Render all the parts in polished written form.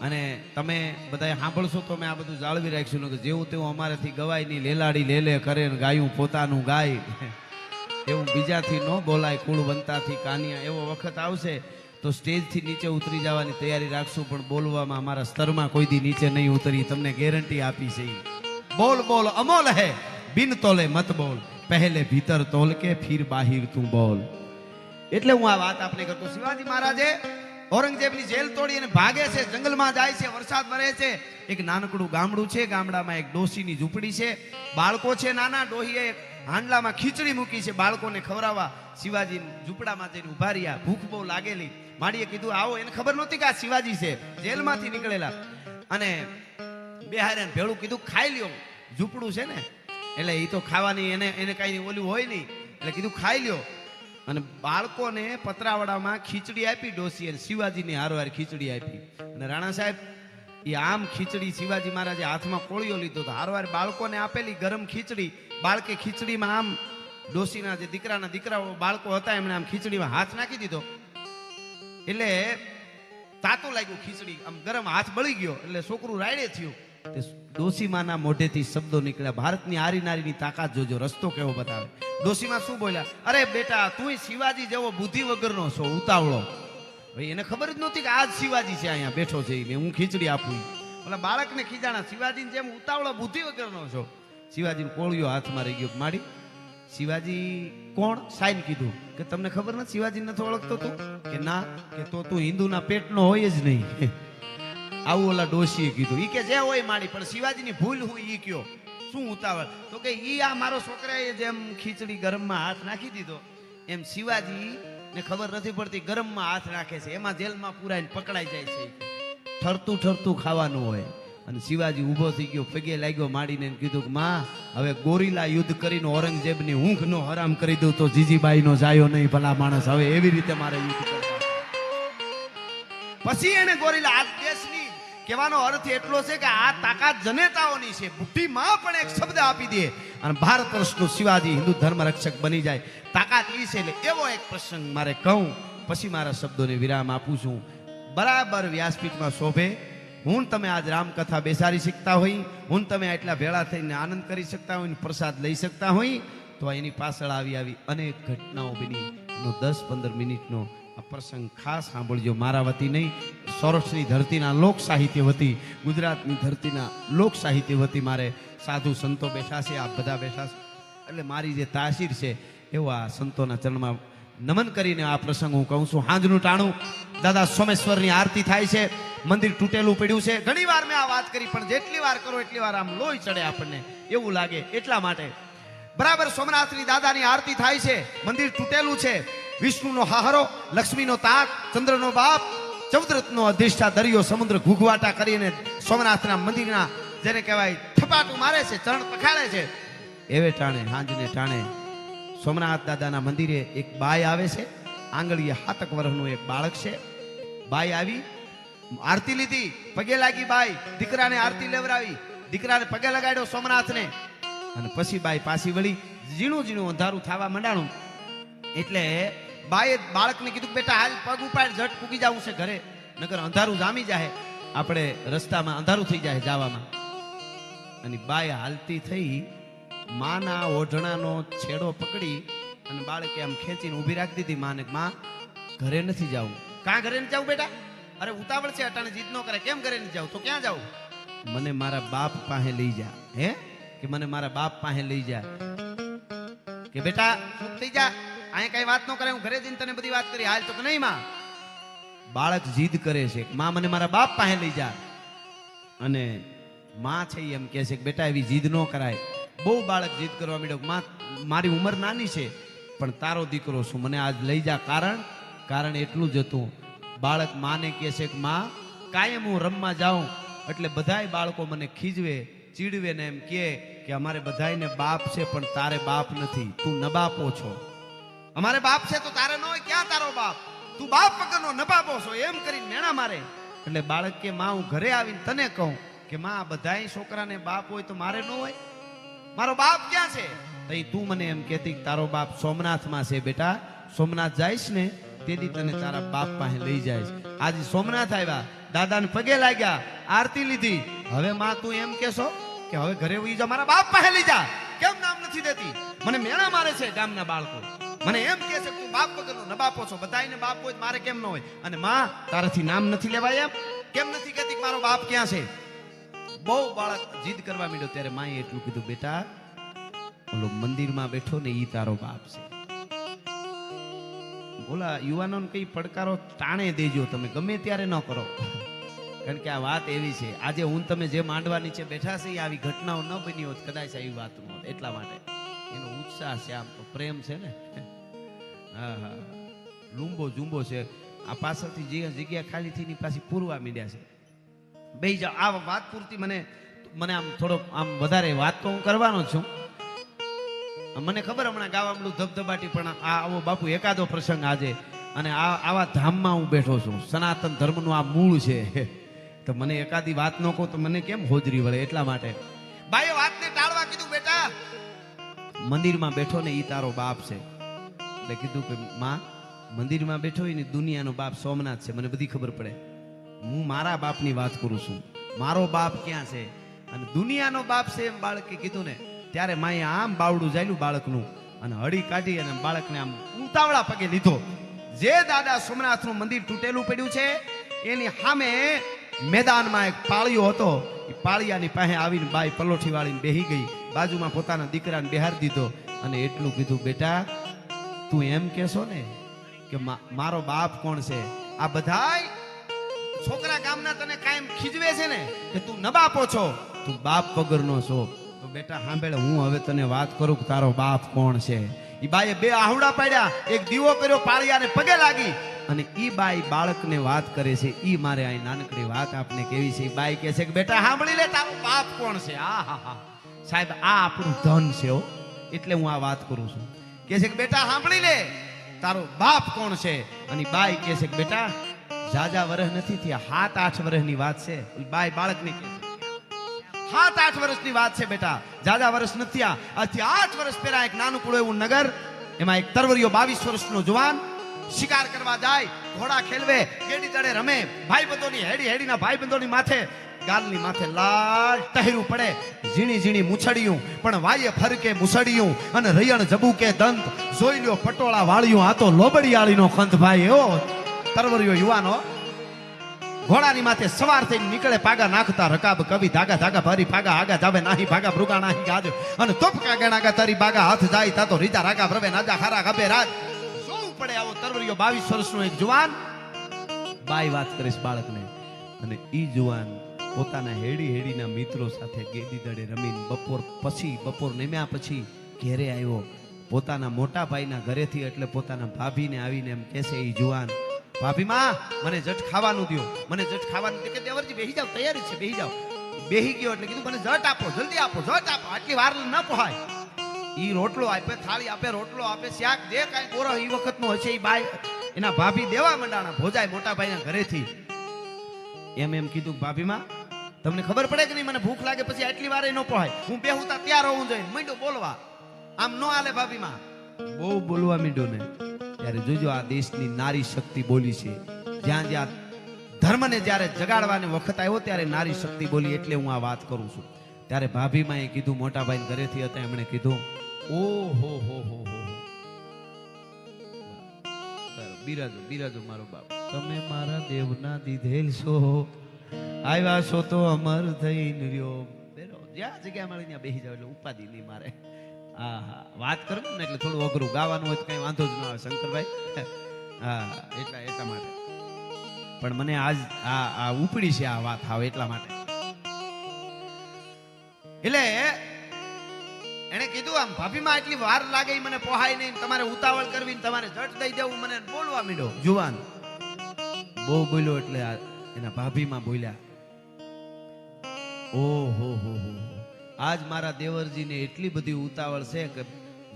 અને તમે બધા સાંભળશો તો મેં આ બધું જાળવી રાખશું કે જેવું તેવું અમારાથી ગવાય નહીં, લેલાડી લેલે કરે ને ગાયું પોતાનું ગાય, એવું બીજાથી ન બોલાય, કુળ વંતાથી કાનિયા. એવો વખત આવશે તો સ્ટેજથી નીચે ઉતરી જવાની તૈયારી રાખશું, પણ બોલવામાં અમારા સ્તરમાં કોઈ દી નીચે નહીં ઉતરી, તમને ગેરંટી આપી છે. બોલ બોલ અમોલ હે બિન તોલે મત બોલ, પહેલે ભીતર તોલ કે ફિર બાહિર તું બોલ. એટલે હું આ વાત આપને કરતો. શિવાજી મહારાજે ઔરંગઝેબની જેલ તોડી અને ભાગે છે, જંગલમાં જાય છે, વરસાદ વરે છે. એક નાનકડું ગામડું છે, ગામડામાં એક ડોશીની ઝૂંપડી છે, બાળકો છે નાના. ડોહીએ હાંડલામાં ખીચડી મૂકી છે બાળકોને ખવડાવવા. શિવાજી ઝૂંપડામાં જઈને ઉભા રહ્યા, ભૂખ બહુ લાગેલી. માડીએ કીધું આવો. એને ખબર નહોતી કે આ શિવાજી છે, જેલમાંથી નીકળેલા. અને બે હારે ભેળું કીધું ખાઈ લ્યો, ઝૂંપડું છે ને એટલે એ તો ખાવાની એને કઈ ઓલું હોય નહીં, એટલે કીધું ખાઈ લ્યો. અને બાળકોને પતરાવાડામાં ખીચડી આપી ડોસી, અને શિવાજીની હારવાર ખીચડી આપી. અને રાણા સાહેબ એ આમ ખીચડી શિવાજી મહારાજે હાથમાં કોળિયો લીધો તો હારવાર બાળકોને આપેલી ગરમ ખીચડી. બાળકે ખીચડીમાં આમ ડોસીના જે દીકરાઓ બાળકો હતા એમણે આમ ખીચડીમાં હાથ નાખી દીધો, એટલે તાતું લાગ્યું ખીચડી, આમ ગરમ હાથ બળી ગયો, એટલે છોકરું રાયડે થયું. ડોસીમાના મોઢેથી શબ્દો નીકળ્યા, ભારતની આરી નારીની તાકાત જોજો, રસ્તો કેવો બતાવે. ડોસીમાં શું બોલ્યા? અરે બેટા તું શિવાજી જેવો બુદ્ધિ વગરનો છો, ઉતાવળો. ભાઈ એને ખબર જ નહોતી કે આજ શિવાજી છે અહીંયા બેઠો છે, હું ખીચડી આપું. ઓલા બાળકને ખીજાણા, શિવાજીને જેમ ઉતાવળો બુદ્ધિ વગરનો છો. શિવાજીને કોળિયો હાથમાં રહી ગયો. માડી શિવાજી કોણ? સાઈન કીધું કે તમને ખબર નથી શિવાજી નથી ઓળખતો તું? કે ના. કે તો તું હિન્દુના પેટનો હોય જ નહીં. આવું ઓલા ડોશીએ કીધું. ઈ કે જે હોય માડી, પણ શિવાજીની ભૂલ હોય ઈ કયો, શું ઉતાવળ? તો કે ઈ આ મારો છોકરાએ જેમ ખીચડી ગરમમાં હાથ નાખી દીધો એમ શિવાજી ને ખબર નથી પડતી ગરમમાં હાથ નાખે છે, એમાં જેલમાં પુરાઈને પકડાઈ જાય છે. ઠરતું ઠરતું ખાવાનું હોય. અને શિવાજી ઊભો થઈ ગયો, પગે લાગ્યો માડીને, કીધું કે માં હવે ગોરીલા યુદ્ધ કરીને ઔરંગઝેબની ઊંઘ નો હરામ કરી દઉં તો જીજીબાઈ નો જાયો નહીં ભલા માણસ, હવે એવી રીતે મારે યુદ્ધ કરવા. પછી એને ગોરીલા આ દેશની કહેવાનો અર્થ એટલો છે કે આ તાકાત જનેતાઓની છે. બુદ્ધિમાં પણ એક શબ્દ આપી દે અને ભારત વર્ષનું શિવાજી હિન્દુ ધર્મ રક્ષક બની જાય. તાકાત ઈ છે. એટલે એવો એક પ્રસંગ મારે કહું, પછી મારા શબ્દોને વિરામ આપું છું. બરાબર વ્યાસપીઠમાં શોભે. હું તમે આજ રામકથા બેસાડી શકતા હોય, હું તમે આટલા ભેળા થઈને આનંદ કરી શકતા હોય, પ્રસાદ લઈ શકતા હોય, તો એની પાછળ આવી અનેક ઘટનાઓ બની. 10-15 મિનિટનો આ પ્રસંગ ખાસ સાંભળજો. મારા વતી નહીં, સૌરાષ્ટ્રની ધરતીના લોક સાહિત્ય વતી, ગુજરાતની ધરતીના લોક સાહિત્ય વતી મારે સાધુ સંતો બેઠા છે, આ બધા બેઠા છે. એટલે મારી જે તાસીર છે એવો આ સંતોના ચરણમાં નમન કરીને આ પ્રસંગ હું કહું છું. હાંજનું ટાણું દાદા સોમેશ્વરની આરતી થાય છે. મંદિર તૂટેલું પડ્યું છે. ઘણી વાર મેં આ વાત કરી, પણ જેટલી વાર કરો એટલી વાર આમ લોહી ચડે આપણને, એવું લાગે. એટલા માટે બરાબર સોમનાથની દાદાની આરતી થાય છે. મંદિર તૂટેલું છે. વિષ્ણુનો હાહરો, લક્ષ્મીનો તાક, ચંદ્રનો બાપ, ચૌદરથનો અધિષ્ઠા દરિયો સમુદ્ર ઘૂઘવાટા કરીને સોમનાથના મંદિરના જેને કહેવાય થપાટું મારે છે, ચરણ પખાડે છે. એવે ટાણે હાંજને ટાણે સોમનાથ દાદાના મંદિરે એક બાઈ આવે છે. આંગળીએ 7 વર્ષનું એક બાળક છે. બાઈ આવી, આરતી લીધી, પગે લાગી. બાઈ દીકરાને આરતી લેવરાવી, દીકરાને પગે લગાડ્યો સોમનાથને. અને પછી બાઈ પાછી વળી, ઝીણું ઝીણું અંધારું થવા માંડાણું. એટલે બાઈએ બાળકને કીધું બેટા હાલ પગ ઉપાડ, ઝટ પૂગી જવું છે ઘરે, નકર અંધારું જામી જાય, આપણે રસ્તામાં અંધારું થઈ જાય જવામાં. અને બાઈ હાલતી થઈ માના ઓઢણાનો છેડો પકડી અને બાળકે આમ ખેંચીને ઊભી રાખી દીધી માને. માં ઘરે નથી જાવું. કાં ઘરે નથી જાવું બેટા? અરે ઉતાવળ છે, અટાણે જીદ ન કરે. કેમ ઘરે નથી જાવું? તો ક્યાં જાવું? મને મારા બાપ પાસે લઈ જા. હે કે મને મારા બાપ પાસે લઈ જા. કે બેટા ચૂપ થઈ જા, અહીંયા કઈ વાત ન કરે, હું ઘરે જઈને તને બધી વાત કરી. હાલ તો કે નહીં માં. બાળક જીદ કરે છે, માં મને મારા બાપ પાસે લઈ જા. અને માં છે એમ કહે છે કે બેટા એવી જીદ ન કરાય. બહુ બાળક જીદ કરવા માંડ્યો. માં મારી ઉંમર નાની છે પણ તારો દીકરો છું, મને આજ લઈ જા. કારણ એટલું જ હતું. બાળક માને કહે છે કે માં કાયમ હું રમવા જાઉં એટલે બધાય બાળકો મને ખીજવે, ચીડવે ને એમ કે અમારે બધાયને બાપ છે પણ તારે બાપ નથી, તું નબાપો છો. અમારે બાપ છે તો તારે ન હોય, ક્યાં તારો બાપ? તું બાપ વગરનો નબાપો છો, એમ કરીને મેણા મારે. એટલે બાળક કે માં હું ઘરે આવીને તને કહું કે માં બધાય છોકરાને બાપ હોય તો મારે ન હોય, મારો બાપ ક્યાં છે? તઈ તું મને એમ કહેતી કે તારો બાપ સોમનાથમાં છે. બેટા સોમનાથ જઈશ ને તેથી તને તારા બાપ પાસે લઈ જાય. આજે સોમનાથ આવ્યા દાદાને પગે લાગ્યા, આરતી લીધી. હવે માં તું એમ કેશો કે હવે ઘરે ઉઈ જા, મારા બાપ પાસે લઈ જા. કેમ નામ નથી દેતી? મને મેણા મારે છે ગામના બાળકો, મને એમ કહે છે તું બાપ વગરનો નબાપો છો. બધાયને બાપ હોય, મારે કેમ ન હોય? અને માં તારાથી નામ નથી લેવાય એમ કેમ નથી કહેતી કે મારો બાપ ક્યાં છે? બહુ બાળક જીદ કરવા માંડ્યો ત્યારે માએ એટલું કીધું, બેટા ઓલો મંદિરમાં બેઠો ને ઈ તારો બાપ છે. બોલા યુવાનોને કઈ પડકારો ટાણે દેજો, તમે ગમે ત્યારે ન કરો, કારણ કે આ વાત એવી છે. આજે હું તમે જે માંડવા નીચે બેઠા છે આવી ઘટનાઓ ન બની હોત કદાચ આવી વાત ન હોત. એટલા માટે એનો ઉત્સાહ છે, આમ તો પ્રેમ છે ને. હા હા, લૂંબો જુંબો છે. આ પાછળથી જે જગ્યા ખાલી થઈને પાછી પૂરવા માંડ્યા છે. બે જાઓ, આ વાત પૂરતી મને આમ થોડો આમ વધારે વાત તો હું કરવાનો છું. મને ખબર હમણાં ગાવામડું ધબધબાટી, પણ આ આવો બાપુ એકાદો પ્રસંગ આજે અને આવા ધામમાં હું બેઠો છું. સનાતન ધર્મનું આ મૂળ છે, તો મને એકાદી વાત ન કહું તો મને કેમ હોજરી વળે. એટલા માટે ભાઈએ વાતને ટાળવા કીધું, બેટા મંદિરમાં બેઠો ને ઈ તારો બાપ છે. એટલે કીધું કે માં મંદિરમાં બેઠો હોય ને દુનિયાનો બાપ સોમનાથ છે, મને બધી ખબર પડે. હું મારા બાપની વાત કરું છું, મારો બાપ ક્યાં છે અને દુનિયાનો બાપ છે એમ બાળકે કીધું ને ત્યારે માએ આમ બાવડું જાયલું બાળકનું અને હળી કાઢી અને બાળકને આમ ઉતાવળા પગે લીધો. જે દાદા સોમનાથનું મંદિર તૂટેલું પડ્યું છે એની સામે મેદાનમાં એક પાળિયો હતો. એ પાળિયાની પાસે આવીને બાઈ પલોઠી વાળીને બેહી ગઈ, બાજુમાં પોતાના દીકરાને બેહારી દીધો અને એટલું કીધું, બેટા તું એમ કેશો ને કે મારો બાપ કોણ છે? આ બધાય છોકરા ગામના તને કાયમ ખીજવે છે ને કે તું નબાપો છો, તું બાપ વગરનો છો. તો બેટા સાંભળે, હું હવે તને વાત કરું કે તારો બાપ કોણ છે. ઈ બાઈએ બે આહુડા પાડ્યા, એક દીવો કર્યો, પાળિયાને પગે લાગી અને ઈ બાઈ બાળકને વાત કરે છે. ઈ મારે અહીં નાનકડી વાત આપને કેવી છે. ઈ બાઈ કહે છે કે બેટા સાંભળી લે, તારો બાપ કોણ છે? આ હા હા સાહેબ, આ આપણું ધન છે હો, એટલે હું આ વાત કરું છું. કહે છે કે બેટા સાંભળી લે, તારો બાપ કોણ છે? અને બાઈ કહે છે કે બેટા જાજા વર્ષ નથી થયા, 7-8 વર્ષની વાત છે. બાઈ બાળકને કહે છે 7-8 વર્ષની વાત છે બેટા, જાજા વર્ષ નથી થયા. આજથી 8 વર્ષ પહેલા એક નાનકડું એવું નગર, એમાં એક તરવરિયો 22 વર્ષનો જુવાન શિકાર કરવા જાય, ઘોડા ખેલવે, ગેડી દડે રમે, ભાઈબંધોની હેડીના ભાઈબંધોની માથે ગાલની માથે લાલ ટહેરું પડે, ઝીણી ઝીણી મૂછડિયું પણ વાયે ફરકે મૂછડિયું અને રયણ જબુકે દંત, જોઈ લ્યો પટોળા વાળ્યું, આ તો લોબડિયાળીનો ખંત ભાઈ. એવો તરવરિયો યુવાનો ઘોડાની માથે સવાર થઈને નીકળે, પાગા નાખતા રકાબ કવિ, ધાગા ધાગા ભરી ભાગા આગા જાવે નાહી ભાગા ભૃગા નાહી ગાજ અને તોપકા ગણાગા તારી બાગા હાથ જાય તાતો રીતા રાગા રવે નાજા ખારા ગબે રાજ. જોવું પડે આવો તરવરિયો 22 વર્ષનો એક જુવાન. બાઈ વાત કરીશ બાળકને અને ઈ જુવાન પોતાના હેડીના મિત્રો સાથે ગેડી દડે રમીને બપોર નમ્યા પછી ઘેરે આવ્યો, પોતાના મોટા ભાઈના ઘરેથી. એટલે પોતાના ભાભીને આવીને એમ કહેશે ઈ જુવાન, ભાભી માં મને જટ ખાવાનું દો, મને જટ ખાવાનું દે. કે દેવરજી બેહી જાવ, તૈયારી છે, બેહી જાવ. બેહી ગયો એટલે કીધું મને જટ આપો, જલ્દી આપો, જટ આપો, આટલી વાર ન પહોંચાય. ઈ રોટલો આપે, થાળી આપે, રોટલો આપે, શાક જે કાંઈ બોરો ઈ વખતનો હશે ઈ બાઈ એના ભાભી દેવા મંડાણા ભોજાય મોટા ભાઈના ઘરેથી. એમ કીધું, ભાભી માં તમને ખબર પડે કે નહીં મને ભૂખ લાગે પછી આટલી વાર ન પહોંચાય, હું બેહુતા તૈયાર હોવું જોઈએ. માંડ્યો બોલવા, આમ નો હાલે ભાભી માં. બહુ બોલવા માંડ્યો ને ત્યારે જોજો આ દેશની નારી શક્તિ બોલી છે. જ્યાં જ્યાં ધર્મને જ્યારે જગાડવાનો વખત આવ્યો ત્યારે નારી શક્તિ બોલી. એટલે હું આ વાત કરું છું. ત્યારે ભાભીમાં એ કીધું, મોટા ભાઈ ઘરેથી હતા, એમણે કીધું, ઓ હો બિરાજો મારો બાપ, તમે મારા દેવના દીધેલ છો, આવ્યા છો તો અમર થઈને રહ્યો. જ્યાં જગ્યા મળી ત્યાં બેસી જાવ એટલે ઉપાધિ નહીં મારે. હા વાત કરવું ને એટલે થોડું અઘરું, ગાવાનું હોય તો કઈ વાંધો જ ન આવે શંકરભાઈ. હા એટલા માટે પણ મને આજ આ ઉપડી છે આ વાત આવે એટલા માટે. એટલે એને કીધું, આમ ભાભીમાં એટલી વાર લાગે મને પોહાય નહીં, તમારે ઉતાવળ કરવી, તમારે જટ દઈ દેવું. મને બોલવા માંડ્યો જુવાન, બહુ બોલ્યો એટલે એના ભાભીમાં બોલ્યા, ઓહો આજ મારા દેવરજીને એટલી બધી ઉતાવળ છે કે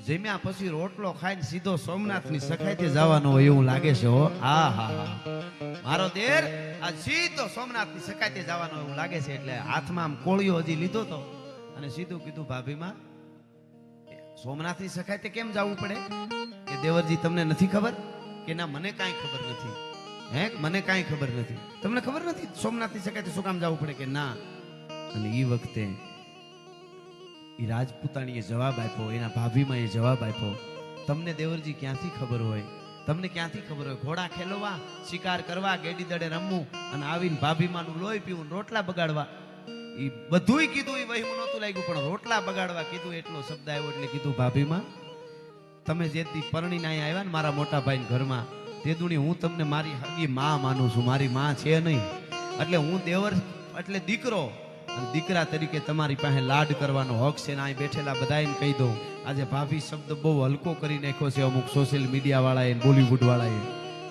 જમ્યા પછી રોટલો ખાઈને સીધો સોમનાથની સખાઈથી જવાનો હોય એવું લાગે છે. હો હા મારો દેર આ સીધો સોમનાથની સખાઈથી જવાનો એવું લાગે છે. એટલે હાથમાં આમ કોળિયો હજી લીધો તો અને સીધું કીધું, ભાભીમાં સોમનાથની સખાઈથી કેમ જવું પડે? કે દેવરજી તમને નથી ખબર? કે ના મને કાંઈ ખબર નથી. હે મને કાંઈ ખબર નથી. તમને ખબર નથી સોમનાથની સખાઈથી શું કામ જવું પડે કે ના? અને એ વખતે એ રાજપૂતાણીએ જવાબ આપ્યો, એના ભાભીમાં એ જવાબ આપ્યો, તમને દેવરજી ક્યાંથી ખબર હોય? તમને ક્યાંથી ખબર હોય? ઘોડા ખેલવા, શિકાર કરવા, ગેડી દડે રમવું અને આવીને ભાભીમાનું લોહી પીવું, રોટલા બગાડવા. એ બધુંય કીધું, એ વહીમું નહોતું લાગ્યું, પણ રોટલા બગાડવા કીધું એટલો શબ્દ આવ્યો એટલે કીધું ભાભીમાં તમે જેથી પરણીને અહીંયા આવ્યા ને મારા મોટા ભાઈ ઘરમાં, તે દુણી હું તમને મારી હગી માં માનું છું, મારી માં છે નહીં. એટલે હું દેવર એટલે દીકરો, અને દીકરા તરીકે તમારી પાસે લાડ કરવાનો હક છે ને અહીં બેઠેલા બધાને કહી દઉં. આજે ભાભી શબ્દ બહુ હલકો કરી નાખ્યો છે અમુક સોશિયલ મીડિયા વાળાએ, બોલીવુડ વાળાએ.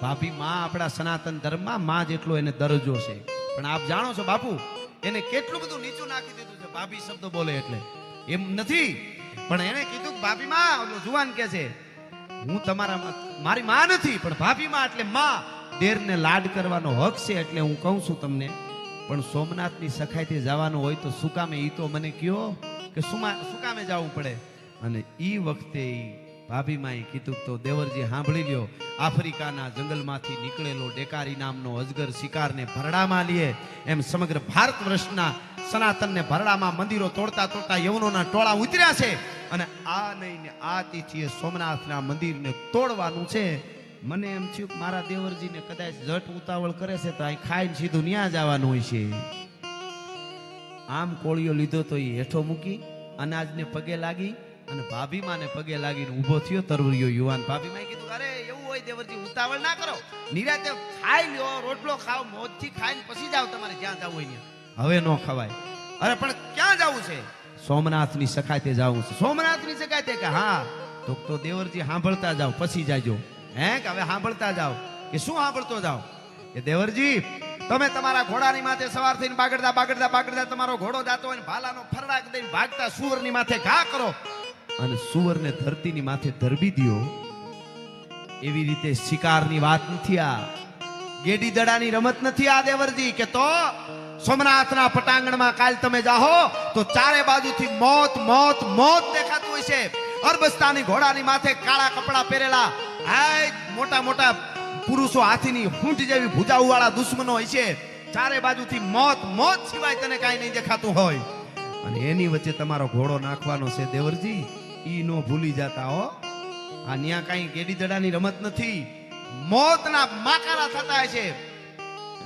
ભાભી માં આપણા સનાતન ધર્મમાં માં જેટલો એને દરજ્જો છે. પણ આપ જાણો છો બાપુ એને કેટલું બધું નીચું નાખી દીધું છે ભાભી શબ્દ બોલે એટલે. એમ નથી, પણ એને કીધું ભાભી માં, જુવાન કે છે હું તમારા મારી માં નથી પણ ભાભી માં એટલે માં. દેરને લાડ કરવાનો હક છે એટલે હું કહું છું તમને. પણ સોમનાથની સખાઈથી જવાનું હોય તો શું કામે? ઈ તો મને કયો કે શું કામે જવું પડે? અને ઈ વખતે ભાભીમાં કીધું તો દેવરજી સાંભળી લ્યો, આફ્રિકાના જંગલમાંથી નીકળેલો ડેકારી નામનો અજગર શિકારને ભરડામાં લે એમ સમગ્ર ભારત વર્ષના સનાતનને ભરડામાં મંદિરો તોડતા તોડતા યવનોના ટોળા ઉતર્યા છે. અને આ નહીં ને આ તિથિએ સોમનાથના મંદિરને તોડવાનું છે. મને એમ થયું કે મારા દેવરજીને કદાચ જટ ઉતાવળ કરે છે તો અહીં ખાઈને સીધું ન્યા જવાનું હોય છે. આમ કોળીઓ લીધો તો એ હેઠો મૂકી અનાજને પગે લાગી અને ભાભીમાને પગે લાગીને ઊભો થયો તરવરિયો યુવાન. ભાભીમાએ કીધું અરે એવું હોય દેવરજી ઉતાવળ ના કરો, નિરાતે ખાઈ લ્યો, રોટલો ખાઓ, મોજથી ખાઈને પછી જાવ તમારે જ્યાં જવું હોય ત્યાં. હવે નો ખવાય. અરે પણ ક્યાં જવું છે? સોમનાથની સખાઈતે જવું છે. સોમનાથની સખાઈતે કે હા તો દેવરજી સાંભળતા જાવ પછી જાજો. હે કે હવે સાંભળતા જાવ કે શું સાંભળતો જાવ? કે દેવરજી તમે તમારા ઘોડાની માથે સવાર થઈને બાગડતા બાગડતા બાગડતા તમારો ઘોડો જાતો હોય ભાલાનો ફરડાક દઈને ભાગતા સુવરની માથે ઘા કરો અને સુવરને ધરતીની માથે ધરબી દો. એવી રીતે શિકારની વાત નથી, આ ગેડી દડાની રમત નથી આ દેવરજી. કે તો સોમનાથના પટાંગણમાં કાલ તમે જાહો તો ચારે બાજુથી મોત મોત મોત દેખાતું હોય છે. અરબસ્તાની ઘોડાની માથે કાળા કપડા પહેરેલા મોટા મોટા પુરુષો, હાથીની હૂંટ જેવી ભુજાઓ વાળા દુશ્મનો હોય છે. ચારે બાજુથી મોત મોત સિવાય તને કાંઈ નહીં દેખાતું હોય. અને એની વચ્ચે તમારો ઘોડો નાખવાનો છે દેવરજી. ઈ નો ભૂલી જતા હો. આ ન્યા કાંઈ ગેડી દડાની રમત નથી, મોતના માકારા થતા છે.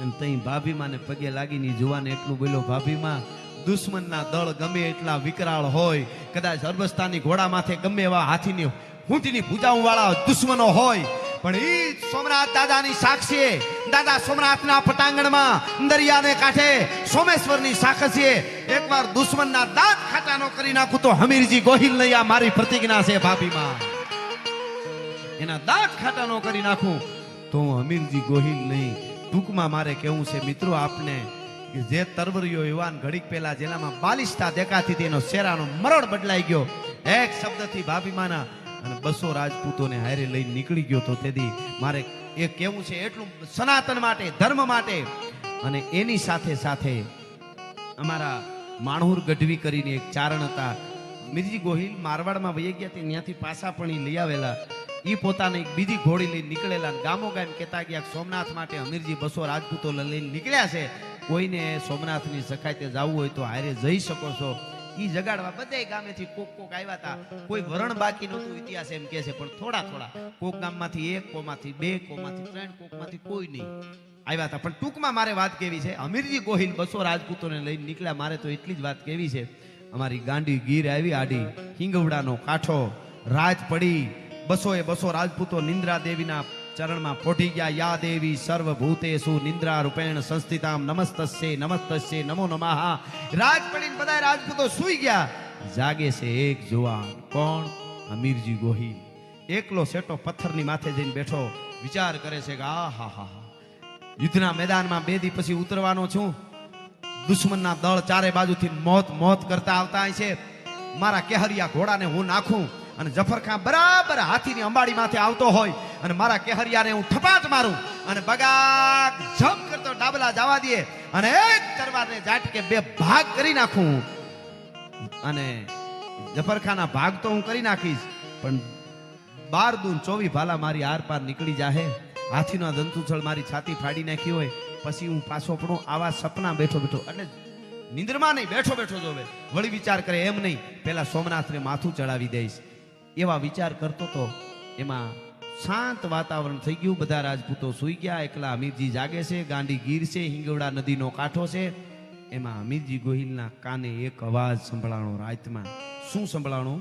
અને તઈ ભાભીમાને પગે લાગીને જુવાને એટલું બોલ્યો, ભાભીમાં દુશ્મનના દળ ગમે એટલા વિકરાળ હોય, કદાચ અરબસ્તાની ઘોડા માથે ગમે એવા હાથીની હૂંટની ભુજાઓ વાળા દુશ્મનો હોય, પણ ઈ સોમનાથ દાદાની સાક્ષી, દાદા સોમનાથના પટાંગણમાં દરિયાને કાંઠે સોમેશ્વરની સાક્ષીએ એકવાર દુશ્મનના દાંત ખાટા નો કરી નાખું તો હમીરજી ગોહિલ નહીં, આ મારી પ્રતિજ્ઞા છે ભાભીમાં. એના દાંત ખાટા નો કરી નાખું તો હું હમીરજી ગોહિલ નહીં. ટૂંકમાં મારે કેવું છે મિત્રો આપને કે જે તરવરિયો યુવાન ઘડીક પહેલા જેનામાં બાલિશતા દેખાતી હતી એનો શેરાનો મરણ બદલાઈ ગયો એક શબ્દથી ભાભીમાના, અને 200 રાજપૂતોને હારે લઈને નીકળી ગયો. તો તેથી મારે એ કેવું છે એટલું સનાતન માટે, ધર્મ માટે. અને એની સાથે સાથે અમારા માણહુર ગઢવી કરીને એક ચારણ હતા, મિરજી ગોહિલ મારવાડમાં વહી ગયા ત્યાંથી પાછા પણ એ લઈ આવેલા. એ પોતાને એક બીજી ઘોડી લઈને નીકળેલા, ગામો ગામ કહેતા ગયા સોમનાથ માટે અમીરજી 200 રાજપૂતો લઈને નીકળ્યા છે, કોઈને સોમનાથની સખાઈતે જવું હોય તો હારે જઈ શકો છો. ઈ જગાડવા બધે ગામેથી કોક કોક આવ્યા હતા. કોઈ વરણ બાકી નહોતું, ઇતિહાસ એમ કહે છે. પણ થોડા થોડા કોક ગામમાંથી 1, કોમાંથી 2, કોમાંથી 3, કોકમાંથી કોઈ નહીં આવ્યા હતા. પણ ટૂંકમાં મારે વાત કેવી છે, અમીરજી ગોહિલ 200 રાજપૂતોને લઈને નીકળ્યા. મારે તો એટલી જ વાત કેવી છે, અમારી ગાંડી ગીર આવી આડી, હિંગવડાનો કાંઠો રાજ પડી, 200 રાજપૂતો નિંદ્રા દેવીના ચરણમાં પોઢી ગયા. યા દેવી સર્વભૂતેષુ નિંદ્રા રૂપેણ સંસ્થિતામ નમસ્તસ્ય નમસ્તસ્ય નમો નમઃ. રાજ પડીને બધા રાજપૂતો સૂઈ ગયા. જાગે છે એક જુવાન. કોણ? અમીરજી ગોહિલ. એકલો સેટો પથ્થરની માથે જઈને બેઠો, વિચાર કરે છે કે આ હા હા યુદ્ધના મેદાનમાં 2 દી પછી ઉતરવાનો છું. દુશ્મનના દળ ચારે બાજુથી મોત મોત કરતા આવતા છે. મારા કેહરિયા ઘોડાને હું નાખું અને જફર ખાન બરાબર હાથીની અંબાડી માથે આવતો હોય અને મારા કેહરિયાને હું ઠપાટ મારું અને બગાગ જમ કરતો ડાબલા જવા દે અને એક તરવારને ઝાટકે 2 ભાગ કરી નાખું. અને જફર ખાનના ભાગ તો હું કરી નાખીશ, પણ 12 દૂન 24 ભાલા મારી આર પાર નીકળી જાહે. હાથીનો દંતુછળ મારી છાતી ફાડી નાખી હોય, પછી હું પાછો પડું આવા સપના બેઠો બેઠો, એટલે નિંદ્રમાં નહીં, બેઠો બેઠો જોવે, વળી વિચાર કરે એમ નહીં, પેલા સોમનાથને માથું ચડાવી દઈશ, એવા વિચાર કરતો તો એમાં શાંત વાતાવરણ થઈ ગયું. બધા રાજપૂતો સૂઈ ગયા, એકલા અમીરજી જાગે છે. ગાંડી ગીર છે, હિંગવડા નદીનો કાંઠો છે. એમાં અમીરજી ગોહિલના કાને એક અવાજ સંભળાણો રાતમાં. શું સંભળાણો?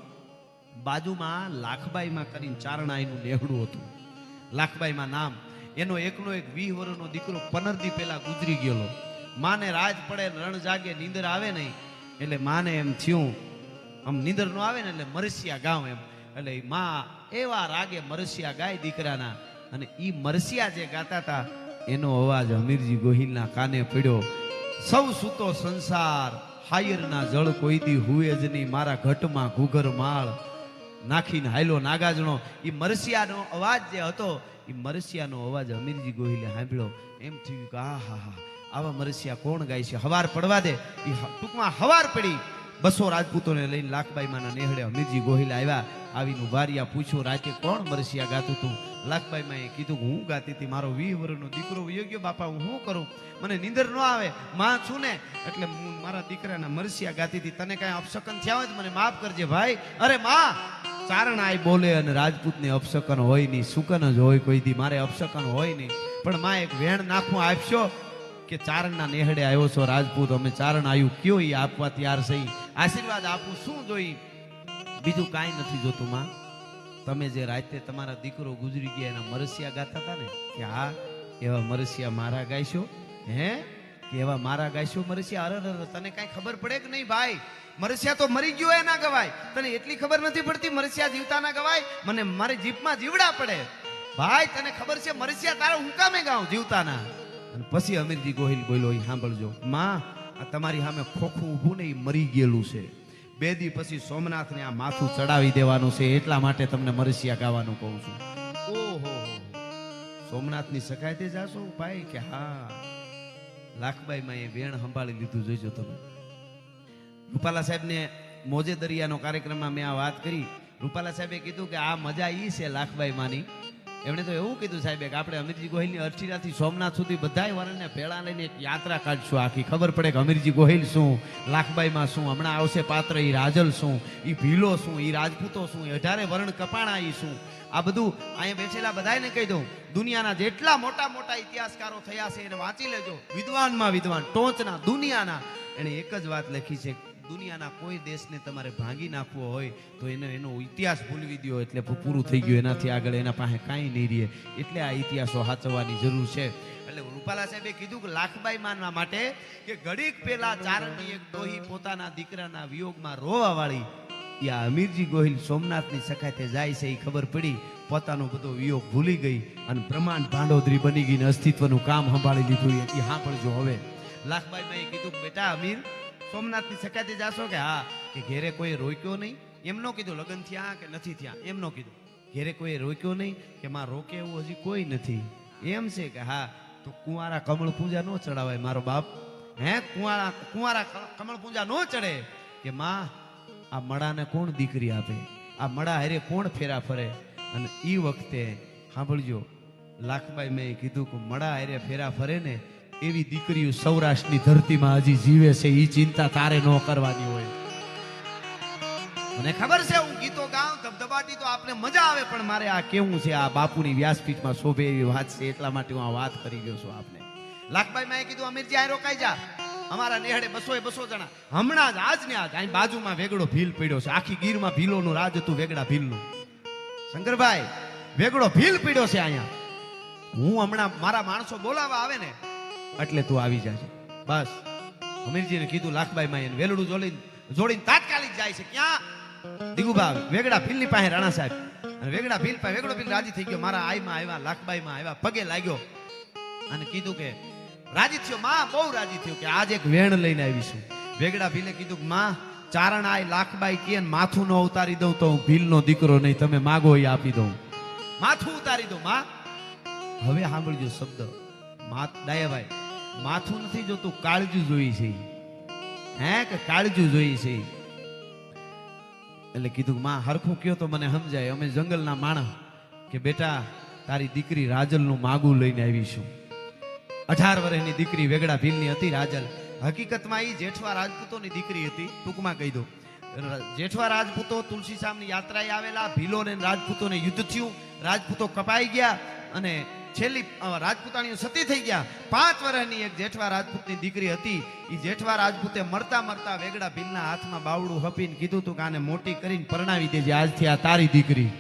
બાજુમાં લાખબાઈમાં કરીને ચારણાઈનું નેહડું હતું. લાખબાઈમાં નામ, એનો એકનો એક 20 વર્ષનો દીકરો 15 દી પહેલા ગુજરી ગયેલો. માને રાજ પડે, રણ જાગે, નીંદર આવે નહીં, એટલે માને એમ થયું, આમ નીંદર નો આવે ને એટલે મરસિયા ગાવ એમ, એટલે માં એવા રાગે મરસિયા ગાય દીકરાના, અને ઈ મરસિયા જે ગાતા હતા એનો અવાજ અમીરજી ગોહિલના કાને પડ્યો. સૌ સૂતો સંસાર, હાયરના જળ કોઈ દી હુએ જ નહીં, મારા ઘટમાં ઘૂઘર માળ નાખીને હાયલો નાગાજણો. ઈ મરસિયાનો અવાજ જે હતો, ઈ મરસિયાનો અવાજ અમીરજી ગોહિલે સાંભળ્યો. એમ થયું કે આ હા હા, આવા મરસિયા કોણ ગાય છે? હવાર પડવા દે. ઈ ટૂંકમાં હવાર પડી. 200 રાજપૂતોને લઈને લાખબાઈમાના નેહડે અમીરજી ગોહિલ આવ્યા. આવીને વારિયા પૂછ્યું, રાતે કોણ મરસિયા ગાતું તું? લાખબાઈમાં કીધું કે હું ગાતી હતી, મારો 20 વર્ષનો દીકરો વયો ગયો બાપા, હું શું કરું? મને નીંદર ન આવે, માં છું ને, એટલે હું મારા દીકરાના મરસિયા ગાતી હતી. તને કઈ અપશકન થયા હોય તો મને માફ કરજે ભાઈ. અરે માં, ચારણાઈ બોલે અને રાજપૂતને અપશકન હોય નહીં, સુકન જ હોય કોઈ દી, મારે અપશકન હોય નહીં. પણ માં એક વેણ નાખવું આપશો કે ચારણના નેહડે આવ્યો છો રાજપૂત, અમે ચારણ આવ્યું કયો એ આપવા તૈયાર સહી, આશીર્વાદ આપું, શું જોઈ? બીજું કાંઈ નથી જોતું માં. તમે જે રાતે તમારા દીકરો ગુજરી ગયા એના મરસિયા ગાતા હતા ને, કે હા એવા મરસિયા મારા ગાયશો? હે કે એવા મારા ગાયશો મરસિયા? અરે તને કાંઈ ખબર પડે કે નહીં ભાઈ? મરસિયા તો મરી ગયો એ ના ગવાય. તને એટલી ખબર નથી પડતી મરસિયા જીવતા ના ગવાય? મને મારી જીભમાં જીવડા પડે ભાઈ. તને ખબર છે મરસિયા તારા હું કામે ગાઉં જીવતા ના? અને પછી અમીરજી ગોહિલ બોલ્યો, સાંભળજો માં, આ તમારી સામે ખોખું ઊભું ને એ મરી ગયેલું છે. 2 દી પછી સોમનાથને આ માથું ચડાવી દેવાનું છે, એટલા માટે તમને મરસિયા ગાવાનું કહું છું. ઓહો, સોમનાથની સખાયતે જાશો ભાઈ? કે હા. લાખબાઈમાં એ વેણ સંભાળી લીધું, જોઈજો તમે. રૂપાલા સાહેબને મોજે દરિયાનો કાર્યક્રમમાં મેં આ વાત કરી. રૂપાલા સાહેબે કીધું કે આ મજા ઈ છે લાખબાઈમાંની. એમણે તો એવું કીધું સાહેબે કે આપણે અમીરજી ગોહિલની અરઠીરાથી સોમનાથ સુધી બધાય વરણને ભેળા લઈને એક યાત્રા કાઢશું આખી. ખબર પડે કે અમીરજી ગોહિલ શું, લાખબાઈમાં શું, હમણાં આવશે પાત્ર ઈ રાજલ શું, ઈ ભીલો શું, ઈ રાજપૂતો શું, 18 વરણ કપાણા ઈ શું. આ બધું અહીંયા બેઠેલા બધાને કહી દઉં, દુનિયાના જેટલા મોટા મોટા ઇતિહાસકારો થયા છે એને વાંચી લેજો. વિદ્વાનમાં વિદ્વાન, ટોચના દુનિયાના, એને એક જ વાત લખી છે, દુનિયાના કોઈ દેશને તમારે ભાંગી નાખવો હોય તો એનો ઇતિહાસ ભૂલવી દો એટલે પૂરું થઈ ગયું. એનાથી આગળ એના પાસે કાંઈ નહીં રહે. એટલે આ ઇતિહાસો સાચવવાની જરૂર છે. એટલે રૂપાલા સાહેબે કીધું કે લાખબાઈ માનવા માટે કે ઘડીક પેલા ચારણની એક ડોહી પોતાના દીકરાના વિયોગમાં રોવા વાળી, આ અમીરજી ગોહિલ સોમનાથની સખાતે જાય છે, એ ખબર પડી, પોતાનો બધો વિયોગ ભૂલી ગઈ અને બ્રહ્માંડ ભાંડોદરી બની ગઈ ને અસ્તિત્વનું કામ સંભાળી લીધું. એ સાંભળજો હવે. લાખબાઈમાં કીધું, બેટા અમીર, સોમનાથની સખાતે જાશો? કે હા. કે ઘેરે કોઈ રોક્યો નહીં? એમ નો કીધું લગ્ન થયા કે નથી થયા, એમ નો કીધું. ઘેરે કોઈ રોક્યો નહીં? કે માં રોકે એવું હજી કોઈ નથી. એમ છે? કે હા. તો કુંવારા કમળ પૂજા નો ચડાવાય મારો બાપ? હે, કુંવારા કમળ પૂજા નો ચડે? કે માં, આ મડાને કોણ દીકરી આપે? આ મડા હારે કોણ ફેરા ફરે? અને ઈ વખતે સાંભળજો, લાખબાઈ મેં કીધું કે મડા હારે ફેરા ફરે ને એવી દીકરીઓ સૌરાષ્ટ્રની ધરતીમાં હજી જીવે છે, એ ચિંતા તારે ન કરવાની હોય. મને ખબર છે હું ગીતો ગાઉં ધબધબાટી તો આપને મજા આવે, પણ મારે આ કેવું છે, આ બાપુની વ્યાસપીઠમાં શોભે એવી વાત છે, એટલા માટે હું આ વાત કરી ગયો છું આપને. લાખબાઈ મેં કીધું, અમીરજી આ રોકાઈ જા, અમારા નેહડે 200 જણા હમણાં જ આજ ને આજ અહીં બાજુમાં વેગડો ભીલ પડ્યો છે. આખી ગીરમાં ભીલોનું રાજ હતું, વેગડા ભીલનું. શંકરભાઈ, વેગડો ભીલ પડ્યો છે અહીંયા. હું હમણાં મારા માણસો બોલાવા આવે ને એટલે તું આવી જાજે. બસ અમીરજીને કીધું. લાખબાઈ માં વેલડું જોડીને તાત્કાલિક જાય છે. ક્યાં? દિગુભા વેગડા ભીલની પાસે રાણા સાહેબ. અને વેગડા ભીલ પાસે વેગડો ભીલ રાજી થઈ ગયો. મારા આઈમાં આવ્યા, લાખબાઈમાં આવ્યા, પગે લાગ્યો અને કીધું કે રાજી થયો. માં બહુ રાજી થયો કે આજ એક વેણ લઈને આવીશું. વેગડા ભીલે કીધું કે માં, ચારણ આય લાખબાઈ કે માથું ન ઉતારી દઉં તો હું ભીલનો દીકરો નહીં, તમે માગો એ આપી દઉં, માથું ઉતારી દઉં. માં હવે સાંભળજો શબ્દ, ડાયાભાઈ, માથું નથી જોતું, કાળજું જોઈ છે. હે, કે કાળજું જોઈ છે. એટલે કીધું માં હરખું કયો તો મને સમજાય, અમે જંગલના માણસ. કે બેટા તારી દીકરી રાજલનું માગું લઈને આવીશું. 18 વર્ષની દીકરી વેગડા ભીલની હતી રાજલ. હકીકતમાં એ જેઠવા રાજપૂતોની દીકરી હતી. ટૂંકમાં કહી દો, જેઠવા રાજપૂતો તુલસી સામની યાત્રાએ આવેલા, ભીલોને રાજપૂતોને યુદ્ધ થયું, રાજપૂતો કપાઈ ગયા અને છેલ્લી રાજપૂતાણીઓ સતી થઈ ગયા. 5 વર્ષની એક જેઠવા રાજપૂતની દીકરી હતી. એ જેઠવા રાજપૂતે મરતા મરતા વેગડા ભીલના હાથમાં બાવડું હપીને કીધું તું કે આને મોટી કરીને પરણાવી દેજે, આજથી આ તારી દીકરી.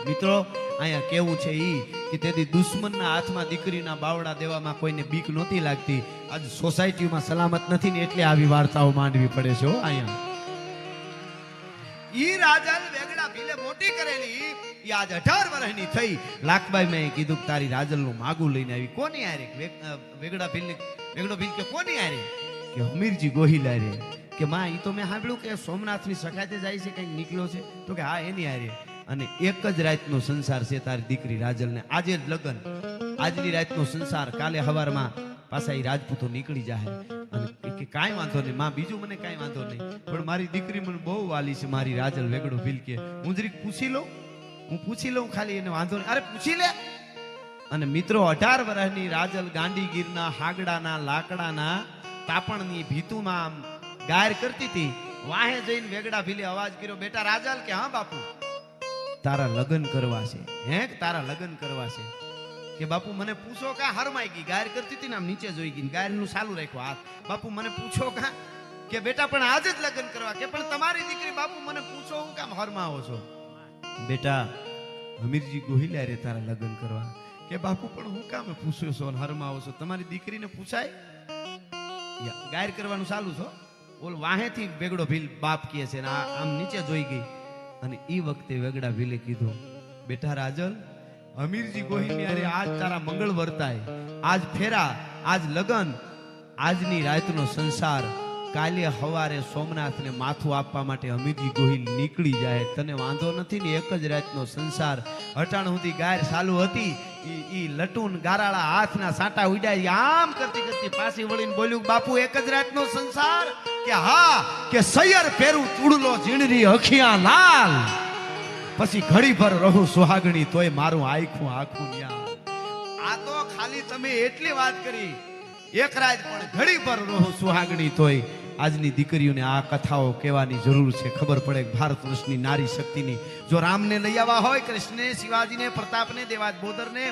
મિત્રો અહીંયા કેવું છે ઈ કે તેથી દુશ્મનના હાથમાં દીકરીના બાવડા દેવામાં કોઈને બીક નહોતી લાગતી. આજ સોસાયટીમાં સલામત નથી ને એટલે આવી વાર્તાઓ માંડવી પડે છે. અહીંયા ઈ રાજલ વેગડા ભીલે મોટી કરેલી, ઈ આજ 18 વર્ષની થઈ. લાખબાઈ મેં કીધું કે તારી રાજલનું માગું લઈને આવી. કોની આરે? વેગડા ભીલ વેગડો ભીલ કે કોની આરે? કે હમીરજી ગોહિલ આરે. કે માં ઈ તો મેં સાંભળ્યું કે સોમનાથની સખાતે જાય છે, કંઈક નીકળ્યો છે. તો કે હા એની આરે. અને એક જ રાતનો સંસાર છે તારી દીકરી રાજલને. આજે જ લગ્ન, આજની રાતનો સંસાર, કાલે સવારમાં પાછા એ રાજપૂતો નીકળી જાય. અને કે કાંઈ વાંધો નહીં માં, બીજું મને કાંઈ વાંધો નહીં, પણ મારી દીકરી મને બહુ વાલી છે, મારી રાજલ વેગડો ભીલ કે હું જરીક પૂછી લઉં, હું પૂછી લઉં ખાલી, એને વાંધો નહીં. અરે પૂછી લે. અને મિત્રો 18 વર્ષની રાજલ ગાંડીગીરના હાગડાના લાકડાના તાપણની ભીતુમાં ગાયર કરતી હતી. વાહે જઈને વેગડા ભીલે અવાજ કર્યો, બેટા રાજલ. કે હા બાપુ, તારા લગ્ન કરવા છે. હે તારા લગ્ન કરવા છે? કે બાપુ મને પૂછો કા? હરમાઈ ગઈ, ગાયર કરતી હતી ને આમ નીચે જોઈ ગઈ, ગાયરનું ચાલુ રાખ્યો હાથ. બાપુ મને પૂછો કા? કે બેટા પણ આજ જ લગ્ન કરવા. કે પણ તમારી દીકરી બાપુ મને પૂછો, હું કામ હરમાવો છો? બેટા હમીરજી ગોહિલ રે તારા લગ્ન કરવા. કે બાપુ પણ હું કામ પૂછ્યો છો ને હરમાવો છો? તમારી દીકરીને પૂછાય. ગાયર કરવાનું ચાલુ છો. ઓલ વાહેથી વેગડો ભીલ બાપ કહે છે ને આમ નીચે જોઈ ગઈ. અને એ વખતે વેગડા ભીલે કીધું, બેટા રાજલ, હમીરજી ગોહિલ અરે આજ તારા મંગળ વર્તાય, આજ ફેરા, આજ લગન, આજની રાતનો સંસાર. કાલે સવારે સોમનાથને માથું આપવા માટે હમીરજી ગોહિલ નીકળી જાય. તને વાંધો નથી ને? એક જ રાતનો સંસાર. હટાણ સુધી ગાયર ચાલુ હતી. ઈ લટુન ગારાળા હાથના સાંટા ઉડાય આમ કરતી કરતી પાછી વળીને બોલ્યું, બાપુ એક જ રાતનો સંસાર? કે હા. કે સૈયર પેરું ચૂડલો ઝીણરી અખિયા લાલ, પછી ઘડી ભર રહું સુહાગણી તોય મારું આખું આખું ન્યા. આ તો ખાલી તમે એટલી વાત કરી, એક રાત પણ ઘડી ભર રહું સુહાગણી તોય. આજની દીકરીઓને આ કથાઓ કહેવાની જરૂર છે, ખબર પડે ભારત વર્ષની નારી શક્તિની. જો રામને લઈ આવવા હોય, કૃષ્ણને, શિવાજીને, પ્રતાપને, દેવાજ બોદરને,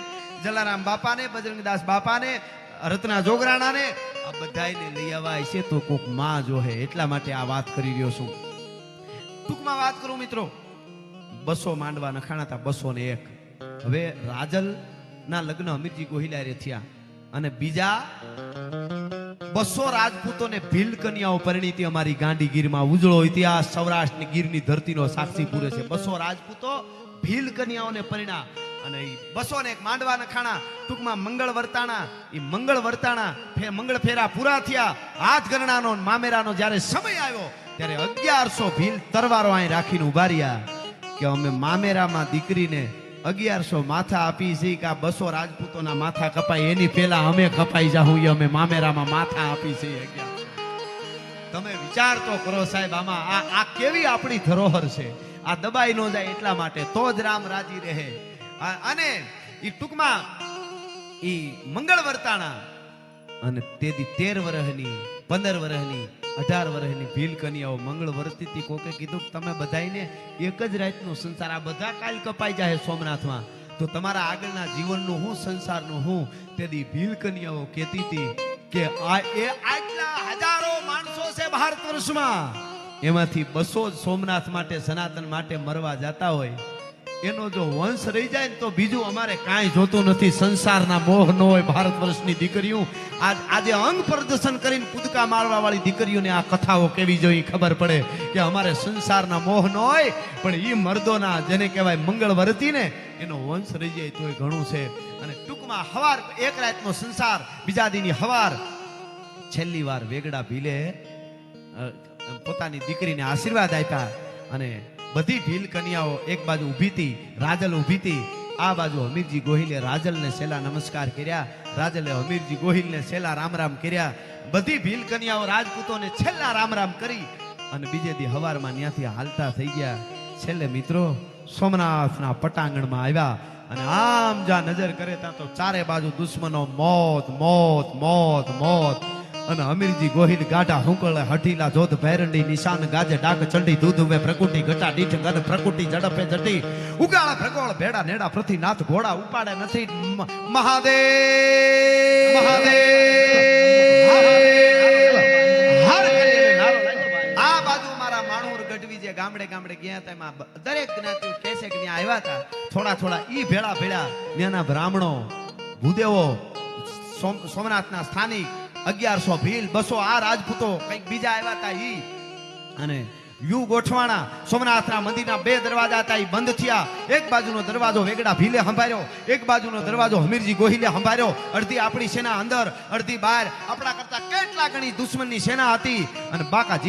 જલારામ બાપાને, બજરંગદાસ બાપાને, રત્ના જોગરાણાને, આ બધાને લઈ આવવા છે તો કોક માં જોહે. એટલા માટે આ વાત કરી રહ્યો છું. ટૂંકમાં વાત કરું મિત્રો, 200 માંડવા નખાણા હતા, 201. હવે રાજલ ના લગ્ન હમીરજી ગોહિલારે થયા અને બીજા 200 રાજપૂતોને ભીલ કન્યાઓ પરિણીતી અમારી ગાંડીગીરમાં. ઉજળો ઇતિહાસ સૌરાષ્ટ્રની ગીરની ધરતીનો સાક્ષી પૂરે છે. 200 રાજપૂતો ભીલ કન્યાઓને પરિણા અને 201 માંડવા નખાણા. ટૂંકમાં મંગળ વર્તાણા. એ મંગળ વર્તાણા મંગળ ફેરા પૂરા થયા. હાથ ગણનાનો મામેરાનો જ્યારે સમય આવ્યો ત્યારે 1100 ભીલ તરવારો અહીં રાખીને ઉભા રહ્યા કે અમે મામેરામાં દીકરીને 1100 માથા આપી છે કે આ 200 રાજપૂતોના માથા કપાય એની પહેલા અમે કપાઈ જાઉં, અમે મામેરામાં માથા આપી છે 1100. તમે વિચાર તો કરો સાહેબ, આમાં આ કેવી આપણી ધરોહર છે. આ દબાઈ ન જાય એટલા માટે તો જ રામ રાજી રહે. અને એ ટૂંકમાં એ મંગળ વર્તાણા અને તેથી 13 વર્ષની, 15 વર્ષની, 18 વર્ષની ભીલ કન્યાઓ મંગળ વર્તી હતી. કોકે કીધું તમે બધાને એક જ રાતનો સંસાર, આ બધા કાલ કપાઈ જાય સોમનાથમાં, તો તમારા આગળના જીવનનું હું, સંસારનું હું. તેથી ભીલ કન્યાઓ કહેતી હતી કે આટલા હજારો માણસો છે ભારત વર્ષમાં, એમાંથી 200 જ સોમનાથ માટે, સનાતન માટે મરવા જતા હોય. એનો જો વંશ રહી જાય ને તો બીજું અમારે કાંઈ જોતું નથી. સંસારના મોહ ન હોય ભારત વર્ષની દીકરીઓ. આજે અંગ પ્રદર્શન કરીને કૂદકા મારવા વાળી દીકરીઓને આ કથાઓ કેવી જોઈએ ખબર પડે કે અમારે સંસારના મોહ ન હોય, પણ એ મર્દોના જેને કહેવાય મંગળ વર્તી ને એનો વંશ રહી જાય તોય ઘણું છે. અને ટૂંકમાં હવાર એક રાતનો સંસાર, બીજા દીની હવાર છેલ્લી વાર વેગડા ભીલે પોતાની દીકરીને આશીર્વાદ આપ્યા અને બધી ભીલ કન્યાઓ એક બાજુ ઊભી હતી, રાજલ ઊભી હતી. આ બાજુ હમીરજી ગોહિલે રાજલને છેલ્લા નમસ્કાર કર્યા, રાજલે હમીરજી ગોહિલને છેલ્લા રામ રામ કર્યા. બધી ભીલ કન્યાઓ રાજપૂતોને છેલ્લા રામ રામ કરી અને બીજે દી હવારમાં ત્યાંથી હાલતા થઈ ગયા. છેલ્લે મિત્રો સોમનાથના પટાંગણમાં આવ્યા અને આમ જ્યાં નજર કરે ત્યાં તો ચારે બાજુ દુશ્મનો મોત મોત મોત મોત. અને હમીરજી ગોહિલ ગાઢા હુંકળે હઠીલા જોધ ભૈરંડી નિશાન ગાજે ડાક ચંડી દૂધ ઉવે પ્રકૃતિ ઘટા દીઠ ગન પ્રકૃતિ ઝડપે જટી ઉગાળે પ્રગોળ ભેડા નેડા પૃથ્વીનાથ ઘોડા ઉપાડે નથી મહાદેવ મહાદેવ હર કરીને નારો લાગ્યો. આ બાજુ મારા માણુર ગઢવી જે ગામડે ગામડે ગયા હતા એમાં દરેક જ્ઞાતિ કહેશે કે ત્યાં આવ્યા હતા થોડા થોડા ઈ ભેળા ભેળા ત્યાંના બ્રાહ્મણો ભૂદેવો સોમનાથના સ્થાનિક 1100 ભીલ 200 આ રાજપૂતો કંઈક બીજા આવ્યા હતા ઈ અને યુ ગોઠવાણા સોમનાથના મંદિરના 2 દરવાજા હતા ઈ બંધ થયા. એક બાજુનો દરવાજો વેગડા ભીલે સંભાળ્યો, એક બાજુનો દરવાજો હમીરજી ગોહિલે સંભાળ્યો. અડધી આપણી સેના અંદર, અડધી બહાર. આપણા કરતા કેટલા ગણી દુશ્મનની સેના હતી અને બાકા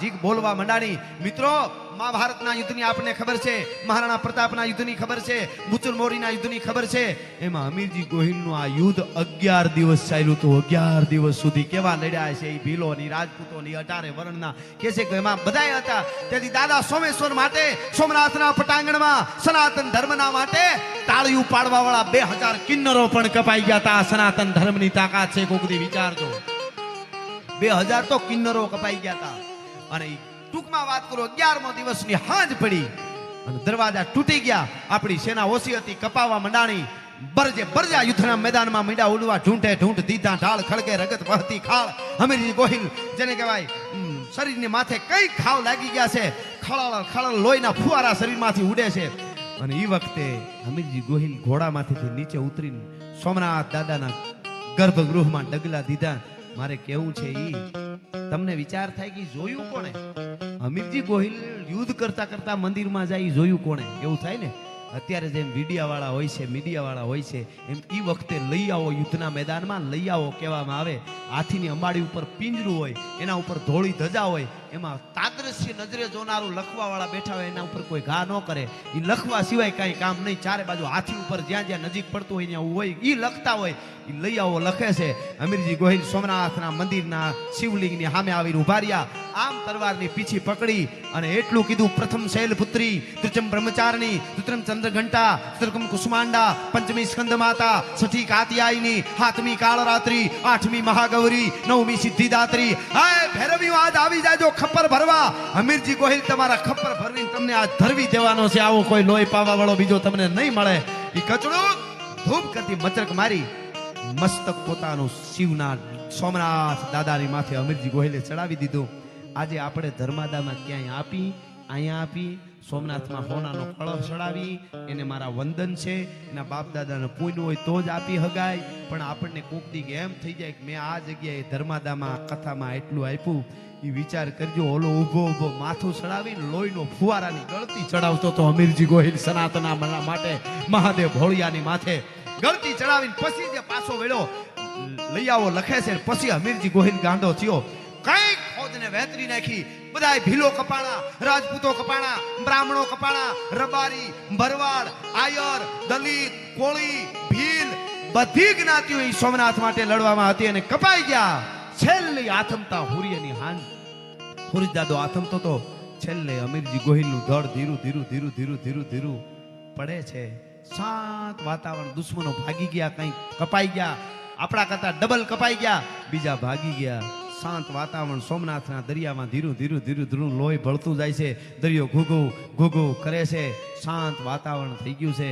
ઝીક બોલવા મંડાણી. મિત્રો મહાભારતના યુદ્ધની આપણને ખબર છે, મહારાણા પ્રતાપના યુદ્ધની ખબર છે, બુચુર મોરીના યુદ્ધની ખબર છે. એમાં હમીરજી ગોહિલનું આ યુદ્ધ 11 દિવસ ચાલ્યું હતું. 11 દિવસ સુધી કેવા લડ્યા છે એ ભીલોની, રાજપૂતોની, 18 વર્ણના કે છે કે એમાં બધાય હતા. તેથી દાદા સોમેશ્વર માટે સોમનાથના પટાંગણમાં સનાતન ધર્મના માટે તાળીઓ પાડવા વાળા 2000 કિન્નરો પણ કપાઈ ગયા હતા. સનાતન ધર્મની તાકાત છે, કોક દી વિચારજો. 2000 તો કિન્નરો કપાઈ ગયા હતા. અને ટૂંકમાં વાત કરો 11મો દિવસની હાંજ પડી અને દરવાજા તૂટી ગયા. આપણી સેના ઓછી હતી, કપાવા મંડાણી. બરજા યુદ્ધના મેદાનમાં મીડા ઉડવા ઢૂંઢે ઢૂંઢ દીધા ઢાળ ખળગે રગત વહતી ખાળ. હમીરજી ગોહિલ જેને કહેવાય શરીરની માથે કઈ ઘાવ લાગી ગયા છે, ખળળ લોહીના ફુવારા શરીરમાંથી ઉડે છે. અને એ વખતે હમીરજી ગોહિલ ઘોડામાંથી નીચે ઉતરીને સોમનાથ દાદાના ગર્ભગૃહમાં ડગલા દીધા. મારે કેવું છે ઈ તમને વિચાર થાય કે જોયું કોણે? હમીરજી ગોહિલ યુદ્ધ કરતા કરતા મંદિરમાં જાય જોયું કોણે? એવું થાય ને. અત્યારે જેમ મીડિયાવાળા હોય છે એમ ઈ વખતે લઈ આવો યુદ્ધના મેદાનમાં લઈ આવો કહેવામાં આવે. હાથીની અંબાડી ઉપર પિંજરું હોય, એના ઉપર ધોળી ધજા હોય, એમાં તાદ્રશ્ય નજરે જોનારું લખવાવાળા બેઠા હોય, એના ઉપર કોઈ ઘા ન કરે. એ લખવા સિવાય કાંઈ કામ નહીં. ચારે બાજુ હાથી ઉપર જ્યાં જ્યાં નજીક પડતું હોય ત્યાં હોય એ લખતા હોય. એ લઈ આવો લખે છે. હમીરજી ગોહિલ સોમનાથના મંદિરના શિવલિંગની સામે આવીને ઉભા રહ્યા. આમ તલવારની પીછી પકડી અને એટલું કીધું, પ્રથમ શૈલપુત્રી, તૃચમ બ્રહ્મચારિણી, તૃત્રમ ચંદ્રઘંટા, તૃકમ કુસુમાંડા, પંચમી સ્કંદ માતા, છઠ્ઠી કાત્યાયની, સાતમી કાળરાત્રી, આઠમી મહાગૌરી, નવમી સિદ્ધિદાત્રી. હાય ભૈરવી આજ આવી જાજો ખપ્પર ભરવા. હમીરજી ગોહિલ તમારા ખપ્પર ભરવીને તમને આજ ધરવી દેવાનો છે. આવો કોઈ લોહી પાવા વાળો બીજો તમને નહીં મળે. એ કચડું ધૂપ કરતી મચરક મારી મસ્તક પોતાનું શિવના સોમનાથ દાદાની માથે હમીરજી ગોહિલે ચડાવી દીધું. આજે આપણે ધર્માદામાં ક્યાંય આપી, અહીંયા આપી, સોમનાથમાં હોનાનો કળશ ચડાવી એને મારા વંદન છે. એના બાપ દાદાને પુણ્ય હોય તો જ આપી હગાય. પણ આપણને કોક દી એમ થઈ જાય કે મેં આ જગ્યાએ ધર્માદામાં કથામાં એટલું આપ્યું. એ વિચાર કરજો. ઓલો ઊભો માથું ચડાવીને લોહીનો ફુવારાની ગળતી ચડાવતો તો હમીરજી ગોહિલ સનાતના માટે મહાદેવ ભોળિયાની માથે ગળતી ચડાવીને પછી જે પાછો વેળો લઈ આવો લખે છે. પછી હમીરજી ગોહિલ ગાંડો થયો. કઈક ફોજને વેતરી નાખી. બધાય ભીલો કપાણા, રાજપૂતો કપાણા, બ્રાહ્મણો કપાણા, રબારી, ભરવાડ, આયર, દલિત, કોળી, ભીલ બધી જ્ઞાતિઓ સોમનાથ માટે લડવામાં હતી અને કપાઈ ગયા. છેલ્લી આથમતા હુરિયાની હાંજ હુરીદાદો આથમતો તો છેલ્લે હમીરજી ગોહિલનું ધડ ધીરું પડે છે. શાંત વાતાવરણ. દુશ્મનો ભાગી ગયા, કંઈક કપાઈ ગયા, આપણા કરતા ડબલ કપાઈ ગયા, બીજા ભાગી ગયા. શાંત વાતાવરણ. સોમનાથના દરિયામાં ધીરું લોહી ભળતું જાય છે. દરિયો ઘૂઘુ કરે છે. શાંત વાતાવરણ થઈ ગયું છે.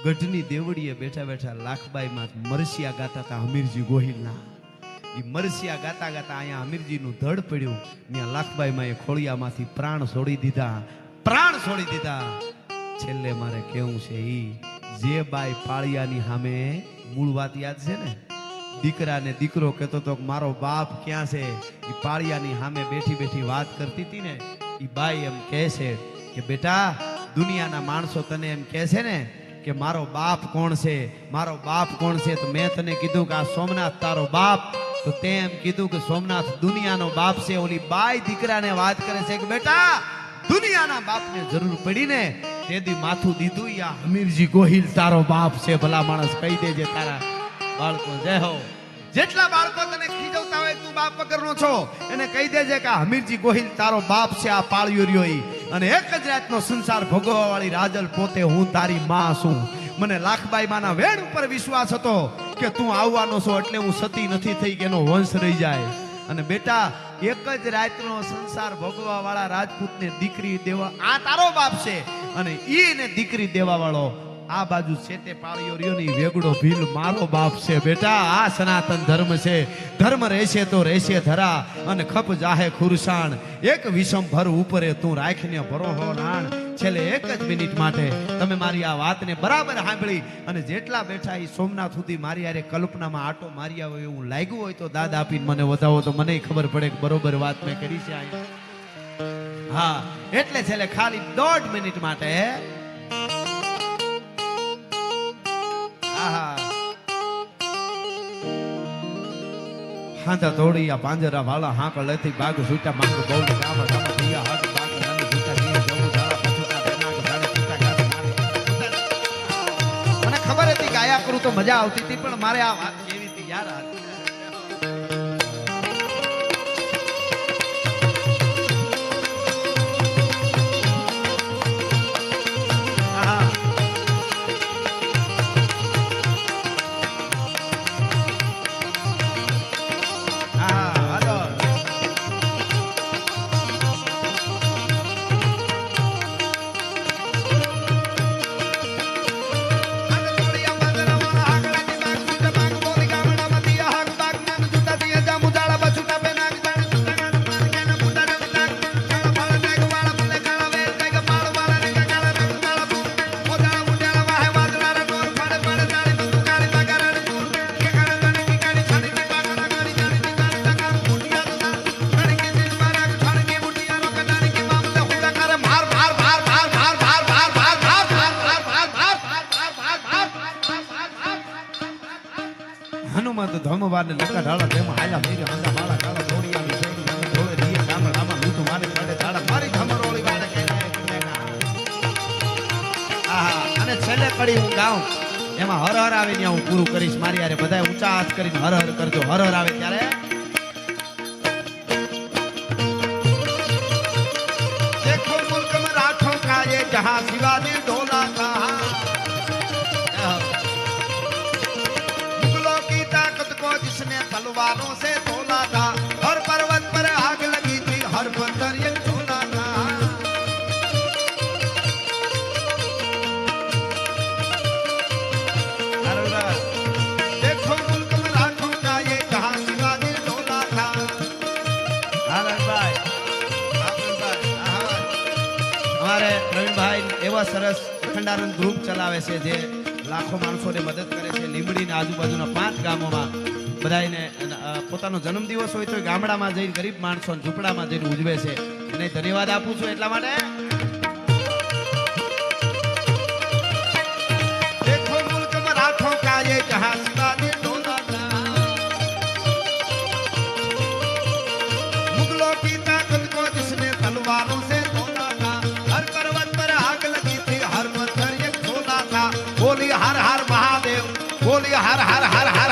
ગઢની દેવડીએ બેઠા લાખબાઈમાં મરસિયા ગાતા હતા હમીરજી ગોહિલના. એ મરસિયા ગાતા અહીંયા હમીરજીનું ધડ પડ્યું. ત્યાં લાખબાઈમાં એ ખોળિયામાંથી પ્રાણ છોડી દીધા. છેલ્લે મારે કેવું છે ઈ જે બાઈ પાળિયાની સામે મૂળ વાત યાદ છે ને, દીકરાને દીકરો કહેતો તો મારો બાપ ક્યાં છે. એ પાળિયાની સામે બેઠી વાત કરતી હતી ને. એ બાઈ એમ કહે છે કે બેટા દુનિયાના માણસો તને એમ કહે છે ને કે મારો બાપ કોણ છે, તો મેં તને કીધું કે આ સોમનાથ તારો બાપ. તો તે એમ કીધું કે સોમનાથ દુનિયાનો બાપ છે. ઓલી બાઈ દીકરાને વાત કરે છે કે બેટા દુનિયાના બાપને જરૂર પડી ને તેથી માથું દીધું. યા હમીરજી ગોહિલ તારો બાપ છે. ભલા માણસ કહી દેજે તારા બાળકો. જય હો. જેટલા બાળકો તને ખીજવતા હોય તું બાપ વગરનો છો એને કહી દેજે કે હમીરજી ગોહિલ તારો બાપ છે. આ પાળિયો રહ્યો અને એક જ રાતનો સંસાર ભોગવવા વાળી રાજલ પોતે હું તારી માં છું. મને લાખબાઈ માના વેણ ઉપર વિશ્વાસ હતો કે તું આવવાનો છો એટલે હું સતી નથી થઈ કે એનો વંશ રહી જાય. અને બેટા એક જ રાતનો સંસાર ભોગવવા વાળા રાજપૂતને દીકરી દેવા આ તારો બાપ છે અને ઈને દીકરી દેવા વાળો આ બાજુ સેતે પાળીઓ રહ્યો ની વેગડો ભીલ મારો બાપ છે. બેટા આ સનાતન ધર્મ છે. ધર્મ રહેશે તો રહેશે ધરા અને ખપ જાહે ખુરસાણ. એક વિષમ ભર ઉપરે તું રાખીને ભરો હો નાણ. છેલ્લે એક જ મિનિટ માટે તમે મારી આ વાતને બરાબર સાંભળી અને જેટલા બેઠા એ સોમનાથ સુધી મારી યારે કલ્પનામાં આટો મારી આવે એવું લાગ્યું હોય તો દાદ આપીને મને વધાવો તો મને ખબર પડે કે બરોબર વાત મેં કરી છે. હા એટલે છેલ્લે ખાલી 1.5 મિનિટ માટે હાંધા તોડી આ પાંજરા વાળા હાંક લેતી બાગ સુટા માંગ બોલ ગામ ગામ દિયા હાક બાગ નાની સુટા દી જવું જાળા પછુટા બેના ગાડી સુટા ગાડી મને ખબર હતી કે આયા કરું તો મજા આવતી હતી પણ મારે આ વાત કેવી હતી યાર. હનુમંત ધમવાને લકા ઢાળા તેમાં આલા મેરે હાંડા માળા કાળા દોડિયાની શેરી મને ઢોળે દીએ ગામડામાં લૂટું મારે પડે ઢાળા મારી ધમરોળી વાળે આહા અને છેલ્લે કડી હું ગાઉં એમાં હર હર આવે ત્યાં હું પૂરું કરીશ. મારી યારે બધાય ઊંચા હાથ કરીને હર હર કરજો. હર હર આવે ત્યારે देखो मुल्क में राठों का ये जहां शिवाजी ढोला था मुगलों की ताकत को जिसने तलवारों से तोला था हर पर्वत पर आग लगी थी हर पत्थर ये झूला था. देखो मुल्क में राठों का ये जहां शिवाजी ढोला था. हमारे પ્રવીણભાઈ એવા સરસ અખંડાનંદ ગ્રુપ ચલાવે છે જે લાખો માણસોને મદદ કરે છે. લીંબડીના આજુબાજુના 5 ગામોમાં બધાને પોતાનો જન્મદિવસ હોય તો ગામડામાં જઈને ગરીબ માણસો ઝૂંપડામાં જઈને ઉજવે છે. એને ધન્યવાદ આપું છું એટલા માટે. દેખો મુલ્ક में राठों का ये जहां शिवाजी ढोला था मुगलों की ताकत को जिसने तलवारों से तोला था हर पर्वत पर आग लगी थी हर पत्थर एक झोला था. बोली हर हर महादेव बोली हर हर हर हर